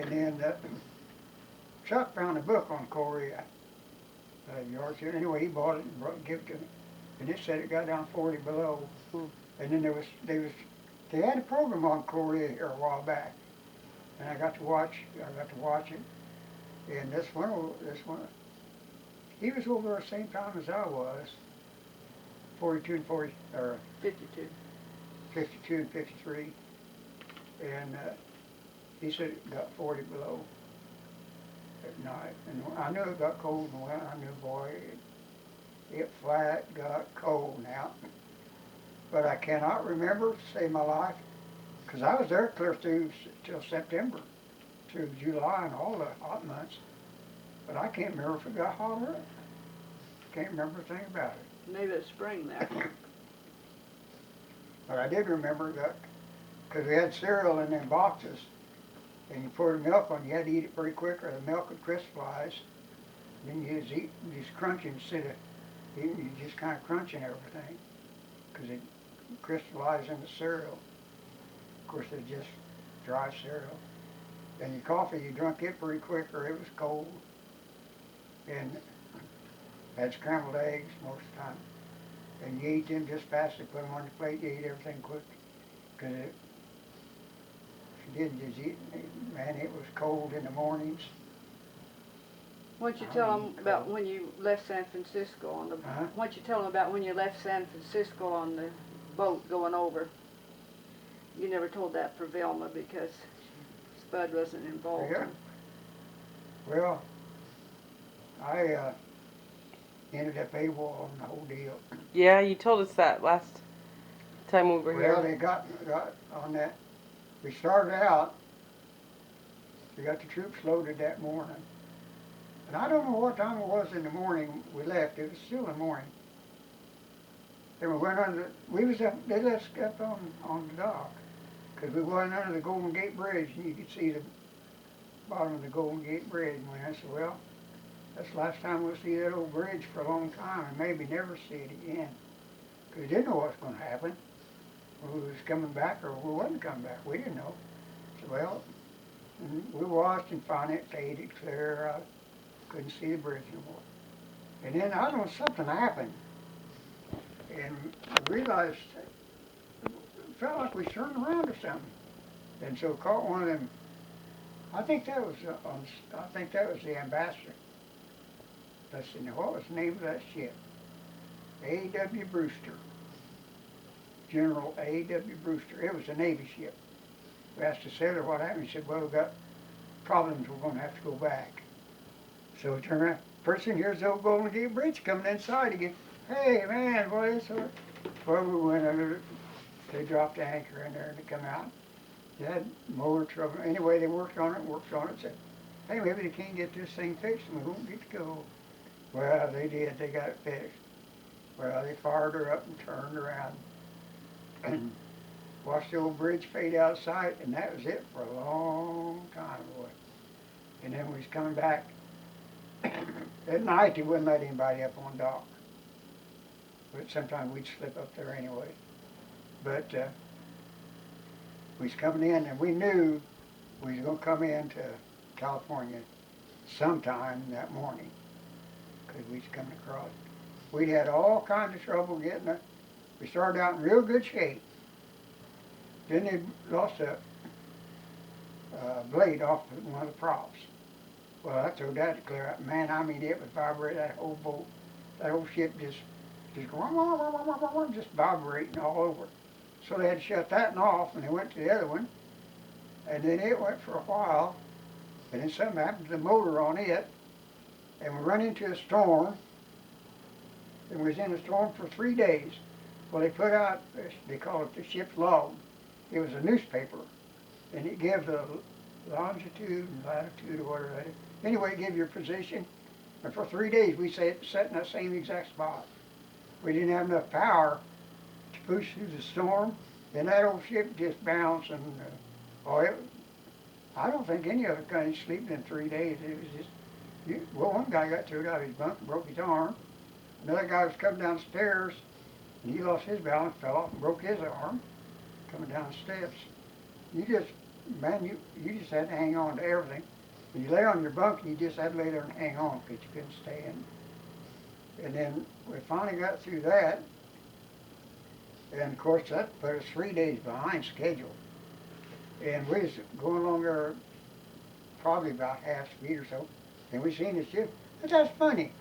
And then Chuck found a book on Korea, yard sale. Anyway, he bought it and gave it to me, and it said it got down 40 below. Hmm. And then they had a program on Korea here a while back, and I got to watch it. And this one, he was over the same time as I was, 42 and 40, or 52. 52 and 53, and he said it got 40 below at night. And I knew it got cold and wet. I knew, boy, it flat got cold now. But I cannot remember to save my life, because I was there clear through till September, through July and all the hot months. But I can't remember if it got hot or not. Can't remember a thing about it. Maybe it's spring there. But I did remember that, because we had cereal in them boxes, and you poured milk on, you had to eat it pretty quick or the milk would crystallize. Then you just crunching instead of eating, you just kind of crunching everything, because it crystallized in the cereal. Of course, it's just dry cereal. And your coffee, you drank it pretty quick or it was cold. And had scrambled eggs most of the time. And you ate them just fast, they put them on your plate, you ate everything quick. Because if you didn't just eat, man, it was cold in the mornings. Why don't you tell them about when you left San Francisco on the, Uh-huh. why don't you tell them about when you left San Francisco on the boat going over? You never told that for Velma because Spud wasn't involved. Yeah. Well, I ended up AWOL on the whole deal. Yeah, you told us that last time we were Well, here. they got on that. We started out, we got the troops loaded that morning. And I don't know what time it was in the morning we left. It was still in the morning. And we went under, we was up, they let us up on the dock. Because we went under the Golden Gate Bridge and you could see the bottom of the Golden Gate Bridge. And I said, well, that's the last time we'll see that old bridge for a long time and maybe never see it again. Because we didn't know what was going to happen. Whether we was coming back or we wasn't coming back. We didn't know. So, well, we watched and finally it faded clear. Couldn't see the bridge no more. And then, I don't know, something happened. And we realized, it felt like we turned around or something. And so caught one of them, I think that was the ambassador. Let's see, now what was the name of that ship? A.W. Brewster. General A.W. Brewster. It was a Navy ship. We asked the sailor what happened. He said, well, we've got problems, we're going to have to go back. So we turned around. First thing, here's the old Golden Gate Bridge coming inside again. Hey, man, boy, this one. Well, we went under, they dropped the anchor in there and they come out. They had motor trouble. Anyway, they worked on it, said, hey, maybe they can't get this thing fixed and we won't get to go. Well, they did, they got it fixed. Well, they fired her up and turned around and watched the old bridge fade out of sight, and that was it for a long time, boy. And then we was coming back. At night, they wouldn't let anybody up on dock. But sometimes we'd slip up there anyway. But we was coming in, and we knew we was going to come into California sometime that morning, because we was coming across. We'd had all kinds of trouble getting it. We started out in real good shape. Then they lost a blade off one of the props. Well, I told that to clear out. Man, I mean, it would vibrate that whole boat. That whole ship just going, just vibrating all over. So they had to shut that one off, and they went to the other one. And then it went for a while, and then something happened to the motor on it, and we run into a storm, and we was in a storm for 3 days. Well, they put out, they call it the ship's log. It was a newspaper, and it gave the longitude and latitude or whatever that is. Anyway, it gave your position, and for 3 days we sat in that same exact spot. We didn't have enough power to push through the storm, and that old ship just bounced, and I don't think any other country slept in 3 days. It was just, well, one guy got thrown out of his bunk and broke his arm. Another guy was coming down the stairs, and he lost his balance, fell off and broke his arm, coming down the steps. man, you just had to hang on to everything. When you lay on your bunk, you just had to lay there and hang on because you couldn't stand. And then we finally got through that. And of course, that put us 3 days behind schedule. And we was going along there probably about half speed or so. And we seen the ship. But that's funny.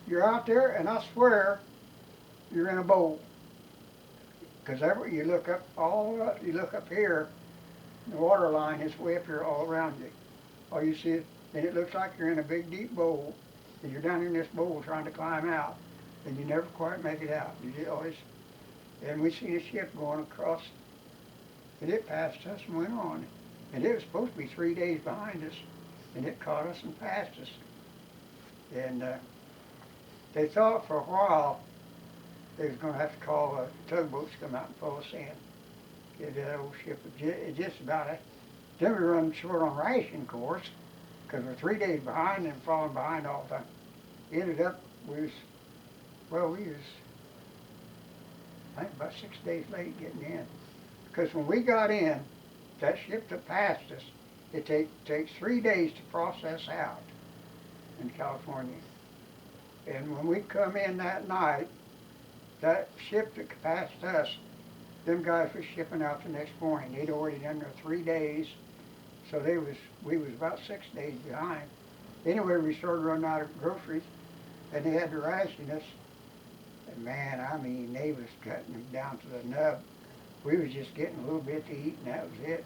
You're out there, and I swear, you're in a bowl. Because you look up you look up here, the water line is way up here all around you. All you see is, and it looks like you're in a big deep bowl, and you're down in this bowl trying to climb out, and you never quite make it out. You just always, and we seen a ship going across, and it passed us and went on. And it was supposed to be 3 days behind us, and it caught us and passed us. And they thought for a while they was going to have to call tugboats to come out and pull us in. Get that old ship. It just about, then we run short on ration, of course, because we're 3 days behind and falling behind all the time. Ended up, we was, I think about 6 days late getting in. Because when we got in, that ship that passed us, it takes 3 days to process out in California. And when we come in that night, that ship that passed us, them guys were shipping out the next morning. They'd already done their 3 days, so we was about 6 days behind. Anyway, we started running out of groceries, and they had to ration us. And man, I mean, they was cutting them down to the nub. We was just getting a little bit to eat, and that was it.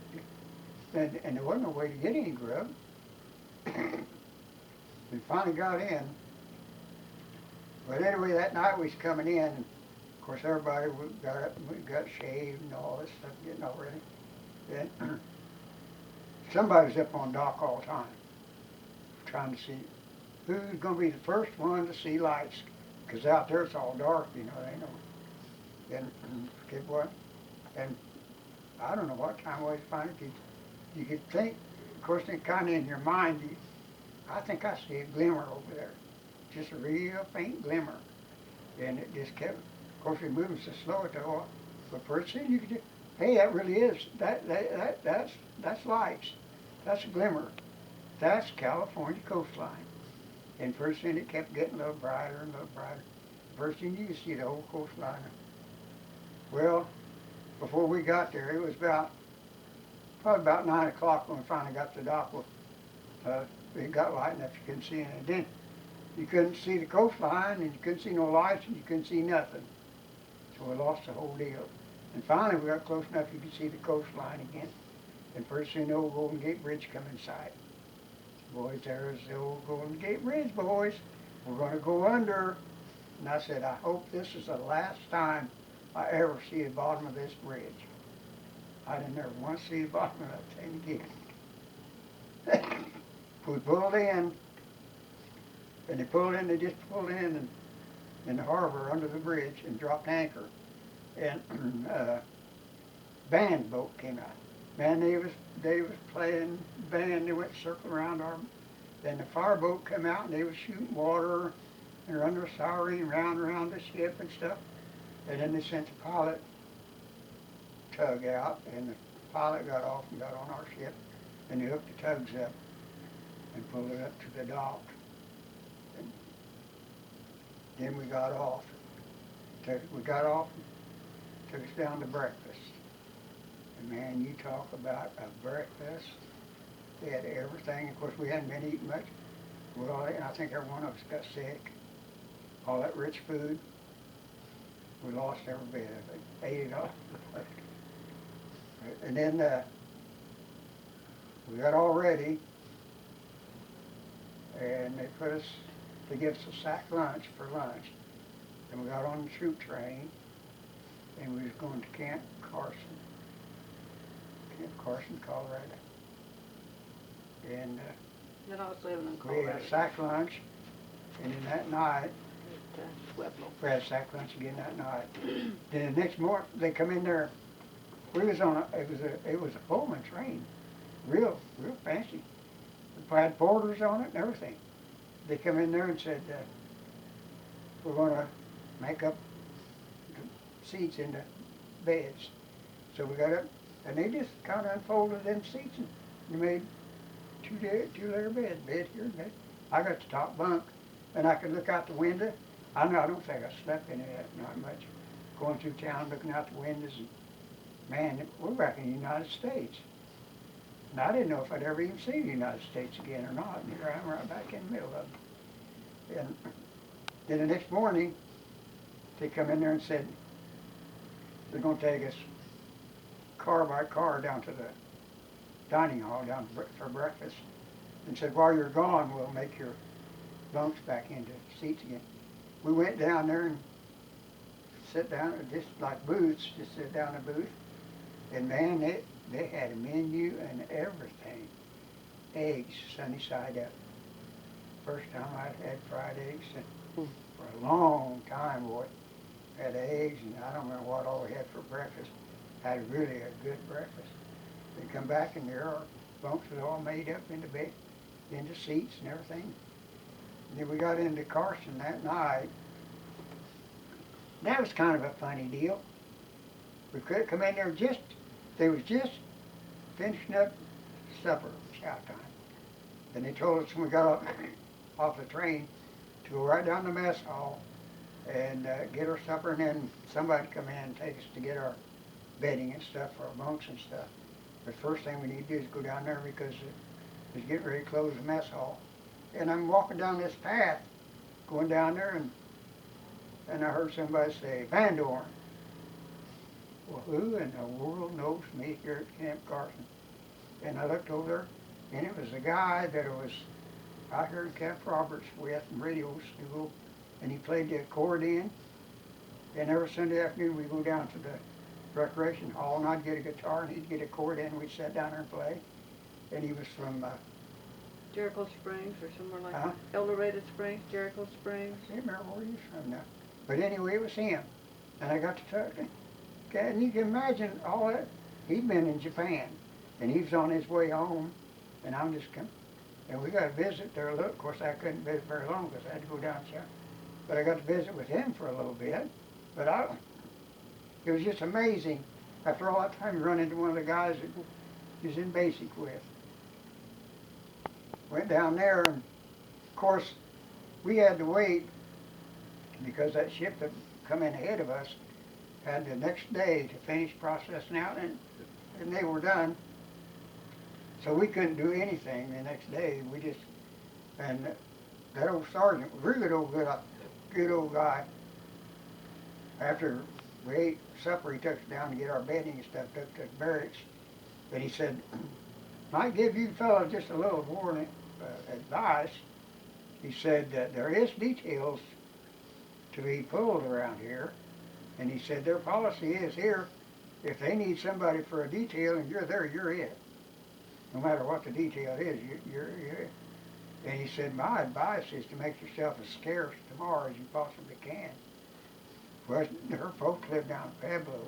And there wasn't no way to get any grub. We finally got in. But anyway, that night we was coming in, and of course everybody got up and we got shaved and all this stuff getting all ready. And somebody was up on dock all the time, trying to see who's going to be the first one to see lights. Because out there it's all dark, you know, they know. And forget what. And I don't know what time it was finally. You could think, of course, kind of in your mind, I think I see a glimmer over there. Just a real faint glimmer. And it just kept, of course, we're moving so slow at the oil. But pretty soon you could just, hey, that really is, that's lights. That's a glimmer. That's California coastline. And pretty soon it kept getting a little brighter and a little brighter. First thing you could see the whole coastline. Well, before we got there, it was probably about 9 o'clock when we finally got to the dock. It got light enough you couldn't see anything. And then you couldn't see the coastline, and you couldn't see no lights, and you couldn't see nothing. So we lost the whole deal. And finally we got close enough you could see the coastline again. And pretty soon the old Golden Gate Bridge come in sight. Boys, there's the old Golden Gate Bridge, boys. We're going to go under. And I said, I hope this is the last time I ever see the bottom of this bridge. I didn't ever want to see the bottom of that thing again. We pulled in, and they just pulled in the harbor under the bridge and dropped anchor. And band boat came out. Man, they was playing band. They went circling around our. Then the fire boat came out and they was shooting water and under a siren round and around the ship and stuff. And then they sent the pilot tug out, and the pilot got off and got on our ship, and they hooked the tugs up and pulled it up to the dock. And then we got off. We got off and took us down to breakfast. And man, you talk about a breakfast. They had everything. Of course, we hadn't been eating much. Well, and I think every one of us got sick. All that rich food. We lost every bit of it. Ate it all. And then we got all ready, and they gave us a sack lunch for lunch. And we got on the troop train, and we was going to Camp Carson, Colorado. And Then I was living in we Colorado. had a sack lunch, and then that night, Pueblo. we had sack lunch again that night. Then the next morning, they come in there. We was on it was a Pullman train, real fancy. We had porters on it and everything. They come in there and said, we're going to make up the seats in the beds. So we got up, And they just kind of unfolded them seats and you made two-layer bed here and bed. I got the top bunk, and I could look out the window. I don't think I slept in it not much. Going through town, looking out the windows, and man, we're back in the United States. And I didn't know if I'd ever even see the United States again or not. And here I am right back in the middle of it. And then the next morning, they come in there and said, they're going to take us car by car down to the dining hall down for breakfast. And said, while you're gone, we'll make your bunks back into seats again. We went down there and sat down, just like booths, just sit down in a booth. And man, they had a menu and everything. Eggs, sunny side up. First time I'd had fried eggs and for a long time, boy. Had eggs and I don't remember what all we had for breakfast. Had really a good breakfast. They come back and there our bunks was all made up into bed, into seats and everything. And then we got into Carson that night. That was kind of a funny deal. We could come in there they was just finishing up supper, chow time. Then they told us when we got off the train to go right down to mess hall and get our supper, and then somebody'd come in and take us to get our bedding and stuff for our bunks and stuff. But first thing we need to do is go down there because it was getting ready to close the mess hall. And I'm walking down this path, going down there, and I heard somebody say, Van Dorn. Well, who in the world knows me here at Camp Carson? And I looked over there, and it was a guy that was out here in Camp Roberts with in radio school, and he played the accordion. And every Sunday afternoon we'd go down to the recreation hall, and I'd get a guitar, and he'd get a accordion, and we'd sit down there and play. And he was from Jericho Springs or somewhere like that. El Dorado Springs, Jericho Springs. I can't remember where he was from now. But anyway, it was him. And I got to talking. Okay, and you can imagine all that. He'd been in Japan, and he was on his way home, and I'm just coming. And we got to visit there a little. Of course, I couldn't visit very long because I had to go down there. But I got to visit with him for a little bit. But it was just amazing. After all that time, you run into one of the guys that he was in basic with. Went down there, and of course, we had to wait because that ship that come in ahead of us had the next day to finish processing out, and they were done. So we couldn't do anything the next day. And that old sergeant, really good old guy. After we ate supper, he took us down to get our bedding and stuff, took to the barracks. But he said, might give you fellows just a little warning, advice. He said that there is details to be pulled around here. And he said their policy is here, if they need somebody for a detail and you're there, you're it. No matter what the detail is, you're it. And he said, my advice is to make yourself as scarce tomorrow as you possibly can. Well, her folks live down in Pueblo.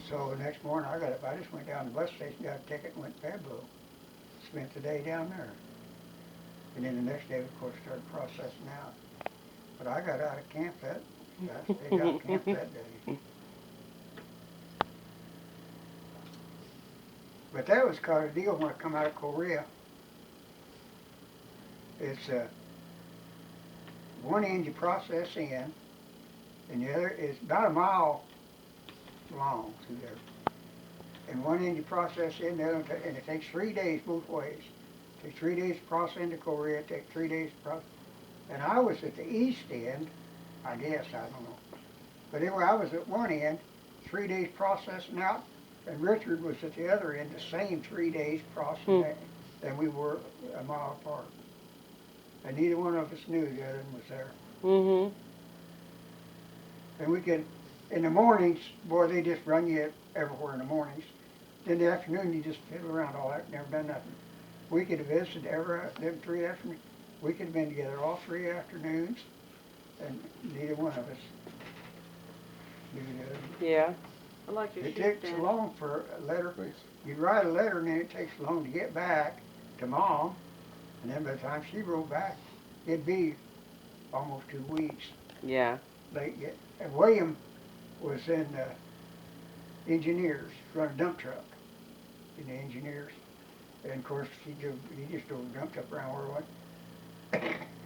So the next morning I got up, I just went down to the bus station, got a ticket and went to Pueblo. Spent the day down there. And then the next day, of course, started processing out. But I got out of camp I stayed out of camp that day. But that was kind of a deal when I come out of Korea. It's one end you process in, and the other is about a mile long through there. And one end you process in, the other, and it takes 3 days both ways. It takes 3 days to process into Korea, it takes 3 days to process. And I was at the east end, I guess, I don't know. But anyway, I was at one end, 3 days processing out, and Richard was at the other end, the same 3 days processing, and we were a mile apart. And neither one of us knew the other one was there. Mm-hmm. And we could, in the mornings, boy, they just run you everywhere in the mornings. In the afternoon, you just fiddle around all that, never done nothing. We could have visited them 3 afternoons. We could have been together all 3 afternoons, and neither one of us knew the other. Yeah. I like your It shoes, takes Dan. so long for a letter. You write a letter, and then it takes so long to get back to Mom, and then by the time she wrote back, it'd be almost 2 weeks. Yeah. And William was in engineers run a dump truck in the engineers. And of course, he just drove a dump truck around where we went.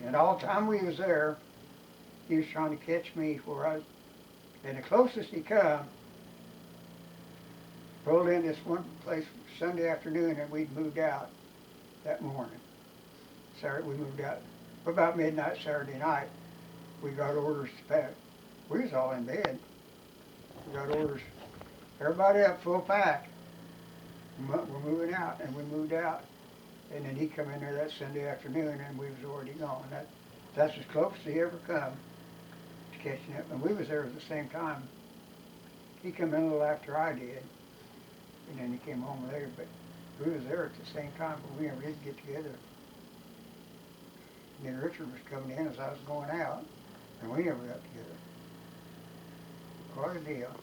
And all the time we was there, he was trying to catch me where I was, and the closest he come, pulled in this one place Sunday afternoon, and we'd moved out that morning. Saturday, we moved out about midnight Saturday night. We got orders to pack. We was all in bed. We got orders, everybody up, full pack. We're moving out, and we moved out. And then he come in there that Sunday afternoon, and we was already gone. That's as close as he ever come to catching up. And we was there at the same time. He come in a little after I did, and then he came home later. But we was there at the same time, but we never did get together. And then Richard was coming in as I was going out, and we never got together. Quite a deal.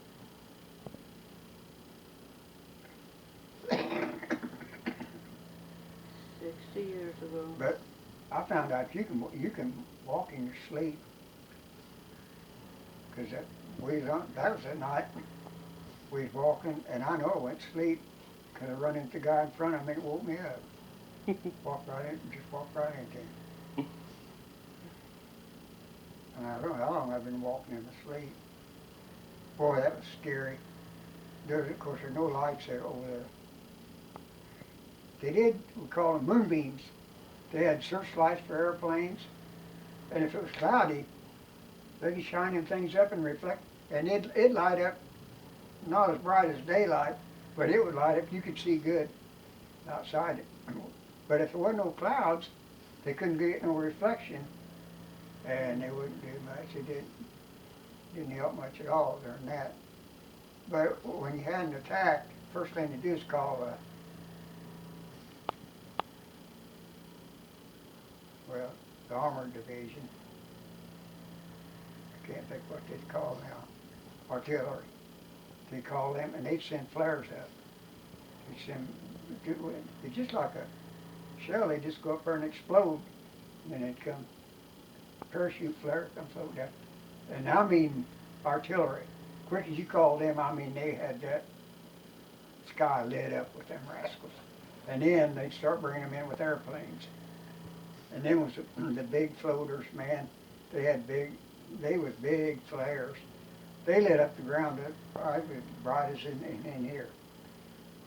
60 years ago. But I found out you can walk in your sleep, because that was at night. We was walking, and I know I went to sleep because I run into the guy in front of me and woke me up. Walked right into him. And I don't know how long I've been walking in my sleep. Boy, that was scary. Of course, there's no lights there over there. They did, we call them moonbeams. They had searchlights for airplanes, and if it was cloudy, they could shine them things up and reflect, and it'd light up, not as bright as daylight, but it would light up. You could see good outside it. But if there wasn't no clouds, they couldn't get no reflection, and they wouldn't do much. It didn't help much at all during that. But when you had an attack, first thing to do is call the armored division. I can't think what they'd call now. Artillery. They call them, and they'd send flares up. They'd send, it's just like a shell. They just go up there and explode, and then it'd come parachute flare, come float down. And I mean artillery. Quick as you call them, I mean they had that sky lit up with them rascals. And then they'd start bringing them in with airplanes. And then was the big floaters, man. They was big flares. They lit up the ground as bright as in here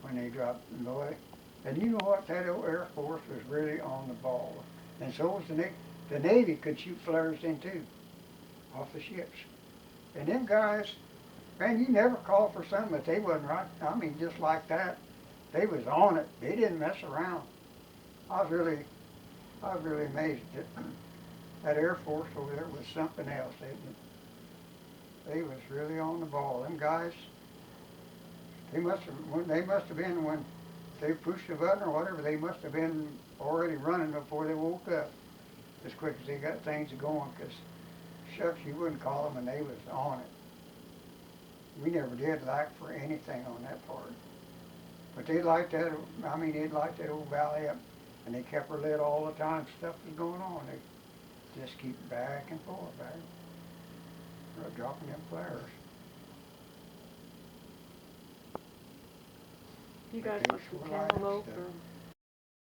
when they dropped them, boy. And you know what? That old Air Force was really on the ball. And so was the Navy. The Navy could shoot flares in too, off the ships. And them guys, man, you never called for something that they wasn't right. I mean, just like that. They was on it. They didn't mess around. I was really amazed that that Air Force over there was something else. They was really on the ball. Them guys, they must have been, when they pushed the button or whatever, they must have been already running before they woke up, as quick as they got things going, because shucks, you wouldn't call them, and they was on it. We never did lack for anything on that part. But they liked that, I mean, they'd light that old valley up, and they kept her lit all the time. Stuff was going on. They just keep back and forth, dropping them flares. You guys They must be sure light up cantaloupe stuff. or